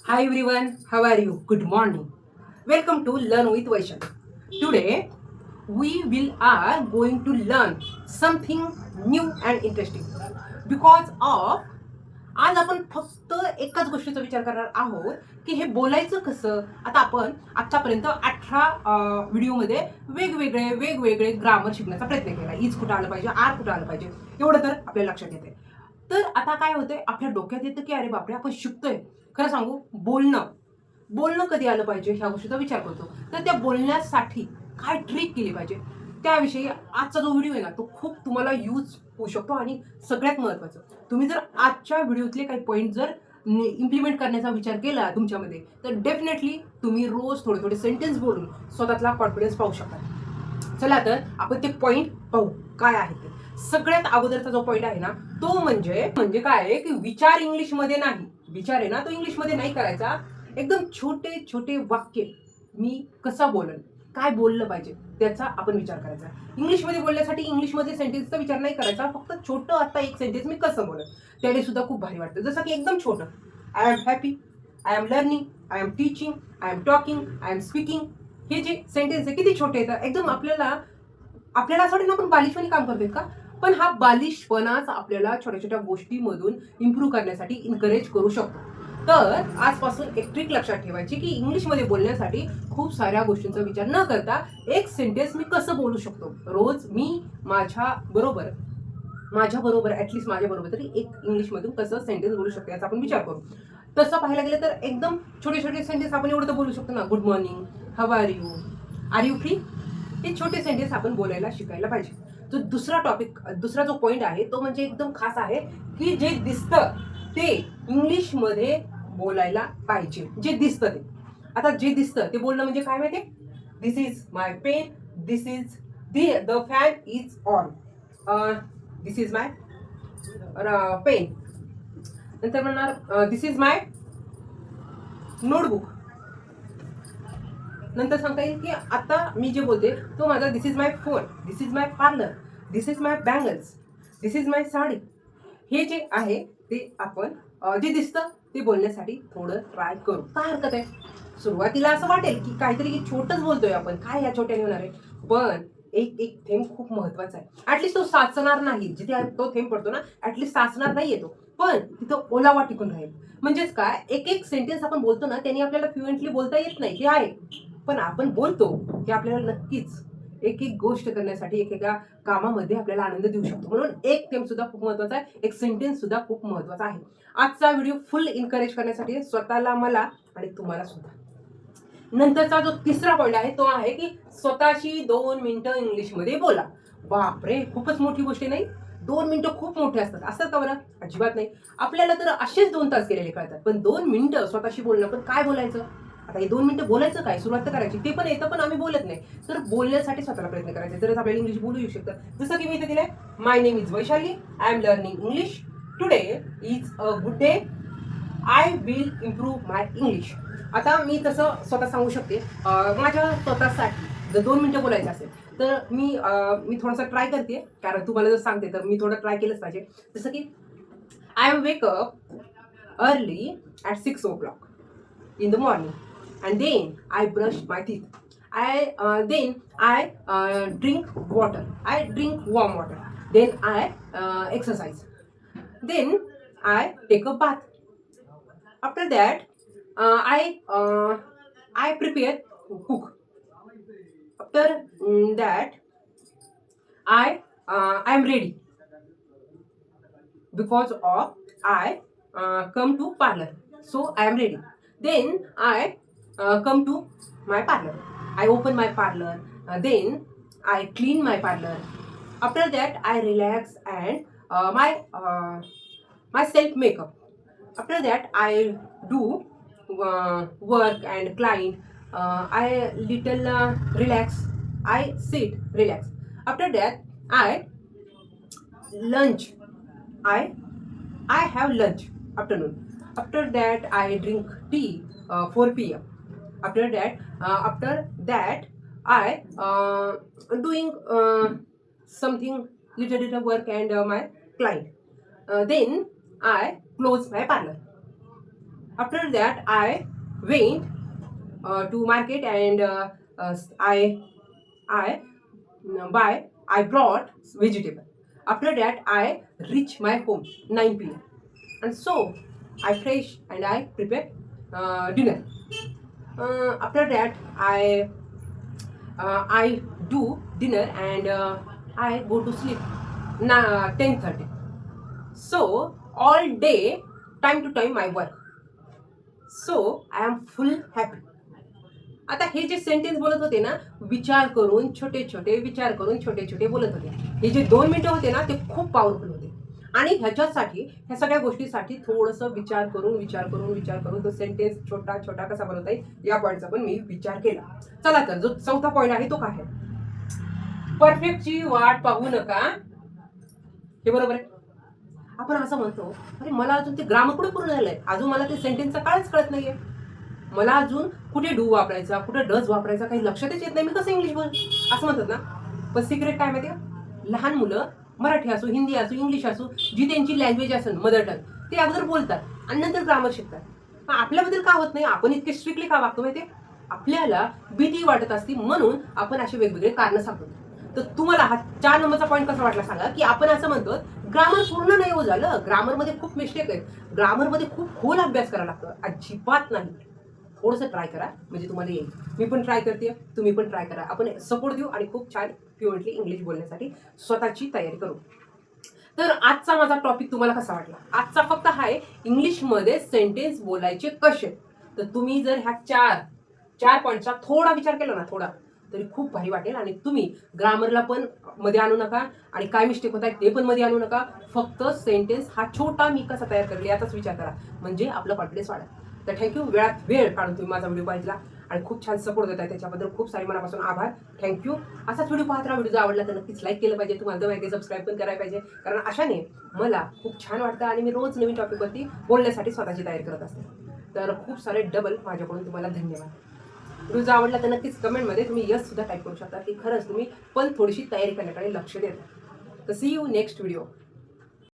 Hi everyone, how are you? Good morning. Welcome to Learn with Vaishal. Today we will are going to learn something new and interesting because of आज आपण फक्त एकाच गोष्टीचा विचार करणार आहोत की हे बोलायचं कसं. आता आपण आतापर्यंत 18 व्हिडिओमध्ये वेगवेगळे ग्रामर शिकण्याचा प्रयत्न केला. इज कुठं आलं पाहिजे, आर कुठं आलं पाहिजे, एवढं तर आपल्याला लक्षात येते. तर आता काय होतंय, आपल्या डोक्यात येतं की अरे बापरे आपण शिकतोय. खरं सांगू, बोलणं बोलणं कधी आलं पाहिजे ह्या गोष्टीचा विचार करतो. तर त्या बोलण्यासाठी काय ट्रिक केली पाहिजे त्याविषयी आजचा जो व्हिडिओ आहे ना, तो खूप तुम्हाला यूज होऊ शकतो. आणि सगळ्यात महत्त्वाचं, तुम्ही जर आजच्या व्हिडिओतले काही पॉईंट जर इम्प्लिमेंट करण्याचा विचार केला तुमच्यामध्ये, तर डेफिनेटली तुम्ही रोज थोडे थोडे सेंटेन्स बोलून स्वतःतला कॉन्फिडन्स पाहू शकता. चला तर आपण ते पॉईंट पाहू काय आहे ते. सगळ्यात अगोदरचा जो पॉईंट आहे ना, तो म्हणजे म्हणजे काय आहे की विचार इंग्लिशमध्ये नाही. विचार आहे ना, तो इंग्लिशमध्ये नाही करायचा. एकदम छोटे छोटे वाक्य मी कसं बोलन, काय बोललं पाहिजे त्याचा आपण विचार करायचा. इंग्लिशमध्ये बोलण्यासाठी इंग्लिशमध्ये सेंटेन्सचा विचार नाही करायचा. फक्त छोटं आता एक सेंटेन्स मी कसं बोलन त्याने सुद्धा खूप भारी वाटतं. जसं की एकदम छोटं, I am happy, I am learning, I am teaching, I am talking, I am speaking. हे जे सेंटेन्स आहे किती छोटे आहेत. एकदम आपल्याला आपल्याला असं वाटेल ना आपण बालिशपणे काम करतोय का. पण हा बालिशपणाच आपल्याला छोट्या छोट्या गोष्टीमधून इम्प्रूव्ह करण्यासाठी इन्करेज करू शकतो. तर आजपासून एक ट्रिक लक्षात ठेवायची की इंग्लिशमध्ये बोलण्यासाठी खूप साऱ्या गोष्टींचा विचार न करता एक सेंटेन्स मी कसं बोलू शकतो. रोज मी माझ्या बरोबर ऍटलीस्ट माझ्या बरोबर तरी एक इंग्लिशमधून कसं सेंटेन्स बोलू शकतो याचा आपण विचार करू. तसं पाहायला गेलं तर एकदम छोटे छोटे सेंटेन्स आपण एवढं तर बोलू शकतो ना. Good morning, how are you free. हे छोटे सेंटेन्स आपण बोलायला शिकायला पाहिजे. तो दुसरा जो पॉइंट आहे तो म्हणजे एकदम खास आहे की जे दिसतं ते इंग्लिशमध्ये बोलायला पाहिजे. जे दिसतं ते, आता जे दिसतं ते बोलणं म्हणजे काय माहितीये. This is my pen, this is the fan is on, this is my pen. नंतर म्हणणार दिस इज माय नोटबुक. नंतर सांगता येईल की आता मी जे बोलते तो माझा this is my phone, this is my parlour, this is my bangles, this is my sari. हे जे आहे ते आपण जे दिसतं ते बोलण्यासाठी थोडं ट्राय करू. काय हरकत आहे. सुरुवातीला असं वाटेल की काहीतरी छोटंच बोलतोय आपण, काय या छोट्याने होणार आहे. पण एक एक थेंब खूप महत्वाचा आहे. ऍटलीस्ट तो साचणार नाही. जिथे तो थेंब पडतो ना, ऍटलीस्ट साचणार नाही येतो, पण तिथं ओलावा टिकून राहील. म्हणजेच काय, एक एक सेंटेन्स आपण बोलतो ना त्यांनी आपल्याला फ्लुएंटली बोलता येत नाही हे आहे. पण आपण बोलतो हे आपल्याला नक्कीच एक एक गोष्ट करण्यासाठी एकेका कामामध्ये आपल्याला आनंद देऊ शकतो. म्हणून एक थेंब सुद्धा खूप महत्वाचा आहे, एक सेंटेन्स सुद्धा खूप महत्वाचा आहे. आजचा व्हिडिओ फुल इन्करेज करण्यासाठी स्वतःला, मला आणि तुम्हाला सुद्धा. नंतरचा जो तिसरा पॉईंट आहे तो आहे की स्वतःशी 2 मिनिटं इंग्लिशमध्ये बोला. बापरे, खूपच मोठी गोष्ट नाही. 2 मिनिटं खूप मोठे असतात. असतात का बरं? अजिबात नाही. आपल्याला तर असेच 2 तास गेलेले कळतात. पण 2 मिनिटं स्वतःशी बोलणं, पण काय बोलायचं. आता हे 2 मिनिटं बोलायचं काय, सुरुवात तर करायची. ते पण येतं पण आम्ही बोलत नाही. तर बोलण्यासाठी स्वतःला प्रयत्न करायचे, तरच आपल्याला इंग्लिश बोलू येऊ शकतं. जसं की मी इथे दिलंय, my name is Vaishali, I am learning English, today is a good day, I will improve my English. आता मी तसं स्वतः सांगू शकते. माझ्या स्वतःसाठी जर 2 मिनिटं बोलायचं असेल तर मी थोडासा ट्राय करते. कारण तुम्हाला जर सांगते तर मी थोडं ट्राय केलंच पाहिजे. जसं की I wake up early at 6 o'clock in the morning, and then I brush my teeth. I drink water. I drink warm water. Then I exercise. Then I take a bath. After that, I prepare cook. After that, I am ready because of I come to parlor. So I am ready. Then I come to my parlor. I open my parlor. Then I clean my parlor. After that, I relax and my self makeup. After that, I do work and client. I little relax. I sit relax. After that, I lunch. I I have lunch afternoon. After that, I drink tea 4 p.m. After that, I doing something little work and my client. Then I close my parlor. After that, I went to market and I brought vegetable. After that, I reach my home 9 p.m. and so I fresh and I prepare dinner. After that, I do dinner and I go to sleep 10:30. So all day, time to time, I work. So I am full happy. आता हे जे sentence बोलत होते ना, विचार करून छोटे छोटे विचार करून छोटे छोटे बोलत होते. हे जे 2 मिनिटं होते ना, ते खूप पॉवरफुल होते. आणि ह्याच्यासाठी ह्या सगळ्या गोष्टीसाठी थोडंसं विचार करून तो सेंटेन्स छोटा छोटा कसा बनवता येईल या पॉईंटचा पण मी विचार केला. चला तर जो चौथा पॉईंट आहे तो काय आहे? परफेक्टची वाट पाहू नका. हे बरोबर आहे. आपण असं म्हणतो, अरे मला अजून ते ग्रामर कुठे पूर्ण झालंय, अजून मला ते सेंटेन्सचा काळच कळत नाहीये, मला अजून कुठे डू वापरायचा कुठे डज वापरायचा काही लक्षातच येत नाही, मी कसं इंग्लिश बोल असं म्हणतात ना. पण सिक्रेट काय माहिती का? लहान मुलं मराठी असो हिंदी असो इंग्लिश असो जी त्यांची लँग्वेज असेल मदर टंग ते अगोदर बोलतात आणि नंतर ग्रामर शिकतात. मग आपल्याबद्दल का होत नाही? आपण इतके स्ट्रिक्टली का वागतो माहिती? आपल्याला भीती वाटत असती म्हणून आपण असे वेगवेगळे कारण सांगतो. तर तुम्हाला हा 4 नंबरचा पॉईंट कसा वाटला सांगा, की आपण असं म्हणतो ग्रामर पूर्ण नाही हो झालं, ग्रामरमध्ये खूप मिस्टेक आहेत, ग्रामरमध्ये खूप खोल अभ्यास करावा लागतो. अजिबात नाही. थोडंसं ट्राय करा म्हणजे तुम्हाला येईल. मी पण ट्राय करते, तुम्ही पण ट्राय करा. आपण सपोर्ट देऊ आणि खूप छान फ्लुएंटली इंग्लिश बोलण्यासाठी स्वतःची तयारी करू. तर आजचा माझा टॉपिक तुम्हाला कसा वाटला? आजचा फक्त आहे इंग्लिशमध्ये सेंटेन्स बोलायचे कसे. तर तुम्ही जर ह्या चार पॉईंटचा थोडा विचार केला ना, थोडा, तरी खूप भारी वाटेल. आणि तुम्ही ग्रामरला पण मध्ये आणू नका आणि काय मिस्टेक होत आहे ते पण मध्ये आणू नका. फक्त सेंटेन्स हा छोटा मी कसा तयार करेल याचाच विचार करा, म्हणजे आपला कॉन्फिडन्स वाढेल. तर थँक्यू. वेळ काढून तुम्ही माझा व्हिडिओ पाहिला आणि खूप छान सपोर्ट देत आहे, त्याच्याबद्दल खूप सारे मनापासून आभार. थँक्यू. असाच व्हिडिओ पाहत राहा. व्हिडिओ जर आवडला तर नक्कीच लाईक केलं पाहिजे, तुम्हाला जर माहिती सबस्क्राईब पण करायला पाहिजे, कारण अशाने मला खूप छान वाटतं आणि मी रोज नवीन टॉपिकवरती बोलण्यासाठी स्वतःची तयारी करत असते. तर खूप सारे डबल माझ्याकडून तुम्हाला धन्यवाद. व्हिडिओ जर आवडला तर नक्कीच कमेंटमध्ये तुम्ही यस सुद्धा टाईप करू शकता की खरंच तुम्ही पण थोडीशी तयारी करण्याकडे लक्ष देता. तर सी यू नेक्स्ट व्हिडिओ.